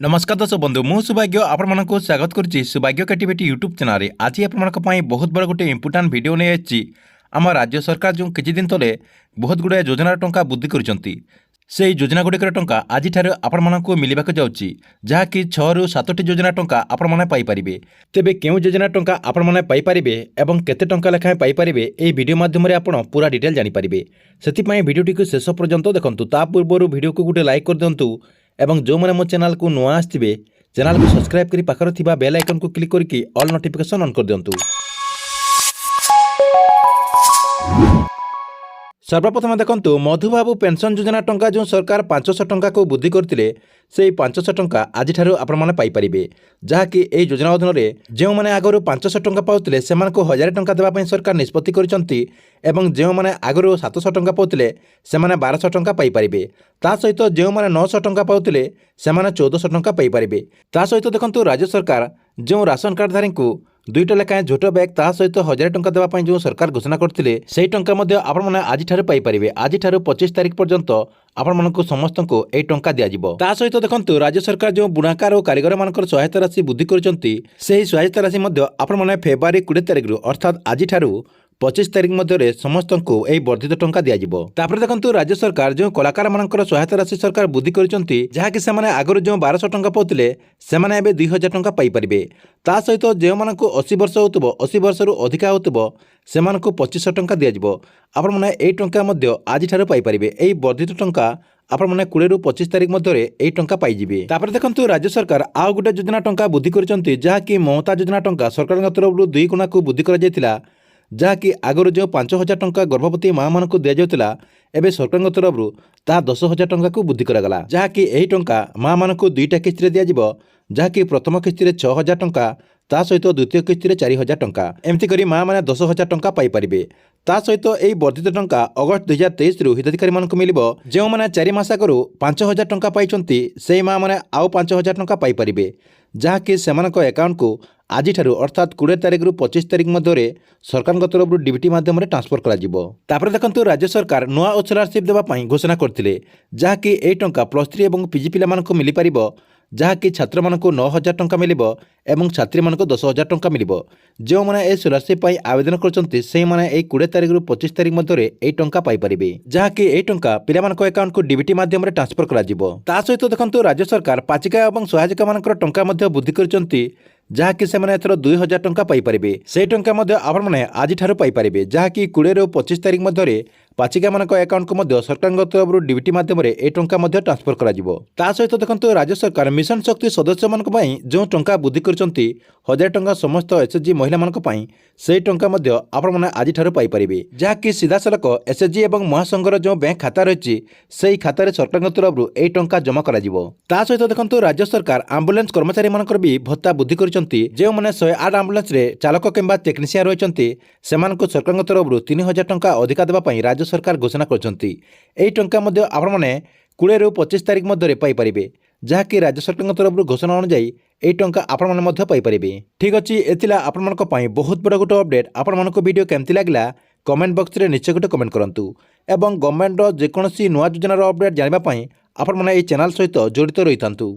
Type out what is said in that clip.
नमस्कार दर्शक बंधु मु सौभाग्य आपण स्वागत करुच्ची सौभाग्य कैटिविटी यूट्यूब चैनल। आज आपण बहुत बड़ा गोटे इंपोर्टाट वीडियो नहीं आई। आम राज्य सरकार जो किछि दिन तले बहुत गुड़ाए योजनार टंका वृद्धि करिसेंती से योजना गुड़िकर टंका आज आपण मानक मिलवाक जाउची जहाँकि 6 ରୁ 7ଟି योजना टंका आपण माने पाई परिबे। तेबे केउ योजना टंका आपण माने पाई परिबे एवं केते टंका लेखाएं पाई परिबे एई वीडियो माध्यम रे आपण पूरा डिटेल जानि परिबे। सेति वीडियोटी को शेष पर्यंत देखंतु। ता पूर्व वीडियो को गोटे लाइक कर दियंतु एवं जो मैंने मो चैनल को नुआ आसथिबे चैनल को सब्सक्राइब करी पाखर थिबा बेल आइकन को क्लिक करके ऑल नोटिफिकेशन ऑन कर दियंतु। सर्वप्रथम देखंतु मधुबाबू पेंशन योजना टंका जो सरकार 500 टंका को वृद्धि करथिले से 500 टंका आज ठारू आपण माने पाई परिबे। जहाँकि एई योजना अधीन रे जेउ माने आगरु 500 टंका पाउथिले सेमान को 1000 टंका देबा पई सरकार निष्पत्ति करिसंती एवं जेउ माने आगरु 700 टंका पाउथिले सेमाने 1200 टंका पाई परिबे। ता सहित जेउ माने 900 टंका पाउथिले सेमाने 1400 टंका पाई परिबे। ता सहित देखंतु राज्य सरकार जो राशन कार्डधारी को 2टा लेखाएं झोट बैग ता सहित 1000 टंका देवा पई जो सरकार घोषणा करथिले सेही टंका मध्ये आपण माने आज ठारू पाई परिबे। आज ठारू 25 तारिख पर्यंत आपण मानक समस्त को ए टंका दिया जिवो। ता सहित देखंतु राज्य सरकार जो बुणाकार और कारीगर मानकर सहायता राशि वृद्धि करचंती सेही सहायता राशि मध्ये आपण माने फेब्रुआरी 20 तारिख रु अर्थात आज ठारू 25 तारिख मध्य समस्त को यह वर्धित टंका दिया जिवो। तापर देखंतु राज्य सरकार जो कलाकार मानकर सहायता राशि सरकार वृद्धि करचंती जहाँकि सेमाने आगरु जो 1200 टंका पाउथिले सेमाने एबे 2000 टंका पाई परिबे। ता सहित जो मानक 80 वर्ष होतबो 80 वर्ष रु अधिका होतबो सेमान को 2500 टंका दिया जिवो। आपण माने एई टंका मध्य आज ठारू पाई परिबे। एई वर्धित टंका आपण माने 20 ରୁ 25 तारिख मध्य एई टंका पाई जिबे। तापर देखंतु राज्य सरकार आउ गुटे योजना टंका वृद्धि करचंती जहाँकि ममता योजना टंका सरकार तरफ 2 गुणा को वृद्धि करा जायतिला जहाँकि आगରୁ जो 5000 टंका गर्भवती माँ मान को दि जाउतिला एबे सरकार तरफ ता 10000 टंका को वृद्धि करागला। जहाँकि एही टंका माँ मान को 2टा किस्ती रे दिया जिवो जहाँकि प्रथम किस्ती रे 6000 टंका ता सहित द्वितीय किस्ती रे 4000 टंका एमती करी माँ माने 10000 टंका पाई परिबे। ता सहित एही वर्धित टंका अगस्त 2023 रु हिताधिकारी मान को मिलिबो। जो माने 4 मास आगरू 5000 टंका पाइचंती सेही माँ माने आउ 5000 टंका पाई परिबे जहाँकि सेमानक अकाउंट को आज ठारू अर्थात 20 तारिख रु 25 तारिख मध्य सरकार तरफ डीबीटी माध्यम ट्रांसफर करा जिवो। तापर देखंतु राज्य सरकार नुआ स्कॉलरशिप देबा पई घोषणा करथिले जहाँकि एही टंका +3 एवं पीजी पिला मानक मिली परिबो जहाँकि छात्र मानक 9000 टंका मिलिबो एवं छात्री मानक 10000 टंका मिलिबो। जो माने ए स्कॉलरशिप पई आवेदन करचंती सेही माने ए 20 तारिख रु 25 तारिख मध्य ए टंका पाई परिबे जहाँकि ए टंका पिला मानक अकाउंट को डीबीटी माध्यम ट्रांसफर करा जिवो। ता सहित देखंतु राज्य सरकार पाचिका एवं सहायिका मानकर टंका मध्य वृद्धि करचंती जहाँकि सेमाने एथर 2000 टंका पाई परिबे। से टंका मध्य आपण माने आज ठारू पाई परिबे जहाँकि 20 ରୁ 25 तारिख मध्य पाचिका मानक अकाउंट को मध्य सरकार तरफ डीबीटी माध्यम ए टंका मध्य ट्रांसफर करा जिवो। ता सहित देखंतु राज्य सरकार मिशन शक्ति सदस्य मानक पई जो टंका वृद्धि करचंती 1000 टंका समस्त एसएचजी महिला मानक पई से टंका मध्य आपण माने आज ठारू पाई परिबे जहाँकि सीधा सलक एसएचजी एवं महासंघर जो बैंक खाता रहिछि सेही खाता रे सरकार तरफ ए टंका जमा करा जिवो। ता सहित देखंतु राज्य सरकार एम्बुलेंस कर्मचारी मानकर भी भत्ता वृद्धि करचंती जो माने 108 एम्बुलेंस रे चालक किंबा टेक्नीशियन रहिचंती सेमान को सरकार तरफ 3000 टंका अधिका देबा पई राज्य सरकार घोषणा करचंती। एही टंका मध्य आपण माने 20 ରୁ 25 तारिख मध्य पाई परिबे जहाँकि राज्य सरकार तरफ घोषणा अनुଯାयी एही टंका आपण माने मध्य पाई परिबे। ठीक अछि एथिला आपण मानक पई बहुत बड़ गोटे अपडेट। आपण मानक वीडियो केमति लागला कमेंट बॉक्स रे निश्चय गोटे कमेंट करंतु एवं गवर्नमेंट रो जेकोनसी नुआ योजनार अपडेट जानिबा पई आपण माने ए चैनल सहित जड़ित रहिथांतु।